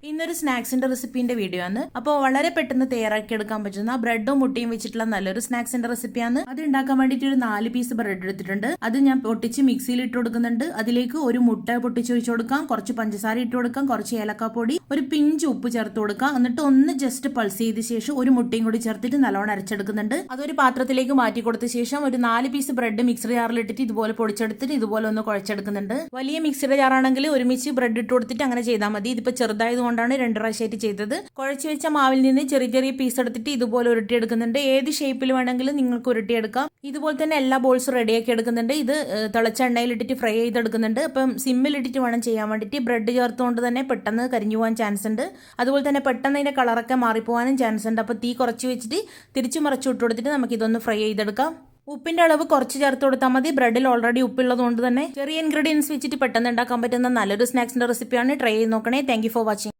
ഇന്നൊരു സ്നാക്സിന്റെ റെസിപ്പിന്റെ വീഡിയോ ആണ്. അപ്പോൾ വളരെ പെട്ടെന്ന് തയ്യാറാക്കി എടുക്കാൻ പറ്റുന്ന ബ്രെഡും മുട്ടയും വെച്ചിട്ടുള്ള നല്ലൊരു സ്നാക്സിന്റെ റെസിപ്പിയാണ്. അത് ഉണ്ടാക്കാൻ വേണ്ടിയിട്ട് ഒരു 4 പീസ് ബ്രെഡ് എടുത്തിട്ടുണ്ട്. അത് ഞാൻ പൊട്ടിച്ച് മിക്സിയിൽ ഇട്ട് കൊടുക്കുന്നുണ്ട്. അതിലേക്ക് ഒരു മുട്ട പൊട്ടിച്ചൊഴിച്ചു കൊടുക്കാം, കുറച്ച് പഞ്ചസാര ഇട്ട് കൊടുക്കാം, കുറച്ച് ഏലക്കാപ്പൊടി, ഒരു പിഞ്ച് ഉപ്പ് ചേർത്ത് കൊടുക്കാം. എന്നിട്ട് ഒന്ന് ജസ്റ്റ് പൾസ് ചെയ്ത ശേഷം ഒരു മുട്ടയും കൂടി ചേർത്തിട്ട് നല്ലോണം അരച്ചെടുക്കുന്നുണ്ട്. അതൊരു പാത്രത്തിലേക്ക് മാറ്റി കൊടുത്ത ശേഷം ഒരു 4 പീസ് ബ്രെഡ് മിക്സർ ജാറിലിട്ടിട്ട് ഇതുപോലെ പൊടിച്ചെടുത്തിട്ട് ഇതുപോലെ ഒന്ന് കുഴച്ചെടുക്കുന്നുണ്ട്. വലിയ മിക്സിയുടെ ജാറാണെങ്കിൽ ഒരുമിച്ച് ബ്രെഡ് ഇട്ട് കൊടുത്തിട്ട് അങ്ങനെ ചെയ്താൽ മതി. ഇതിപ്പോൾ ചെറുതായതുകൊണ്ടാണ് 2 പ്രാവശ്യമായിട്ട് ചെയ്തത്. കുഴച്ച് വെച്ച മാവിൽ നിന്ന് ചെറിയ ചെറിയ പീസ് എടുത്തിട്ട് ഇതുപോലെ ഉരുട്ടിയെടുക്കുന്നുണ്ട്. ഏത് ഷേപ്പിൽ വേണമെങ്കിലും നിങ്ങൾക്ക് ഉരുട്ടിയെടുക്കാം. ഇതുപോലെ തന്നെ എല്ലാ ബോൾസും റെഡിയാക്കി എടുക്കുന്നുണ്ട്. ഇത് തിളച്ച എണ്ണയിലിട്ടിട്ട് ഫ്രൈ ചെയ്തെടുക്കുന്നുണ്ട്. അപ്പം സിമ്മിലിട്ടിട്ട് വേണം ചെയ്യാൻ വേണ്ടിയിട്ട്. ബ്രെഡ് ചേർത്തുകൊണ്ട് തന്നെ പെട്ടെന്ന് കരിഞ്ഞു പോകാൻ ചാൻസ് ഉണ്ട്. അതുപോലെ തന്നെ പെട്ടെന്ന് അതിൻ്റെ കളറൊക്കെ മാറിപ്പോകാനും ചാൻസ് ഉണ്ട്. അപ്പോൾ തീ കുറച്ച് വെച്ചിട്ട് തിരിച്ചു മറിച്ചു ഇട്ട് കൊടുത്തിട്ട് നമുക്കിതൊന്ന് ഫ്രൈ ചെയ്തെടുക്കാം. ഉപ്പിന്റെ അളവ് കുറച്ച് ചേർത്ത് കൊടുത്താൽ മതി. ബ്രെഡിൽ ഓൾറെഡി ഉപ്പുള്ളത് കൊണ്ട് തന്നെ ചെറിയ ഇൻഗ്രീഡിയൻസ് വെച്ചിട്ട് പെട്ടെന്ന് ഉണ്ടാക്കാൻ പറ്റുന്ന നല്ലൊരു സ്നാക്സിന്റെ റെസിപ്പിയാണ്. ട്രൈ ചെയ്ത് നോക്കണേ. Thank you for watching.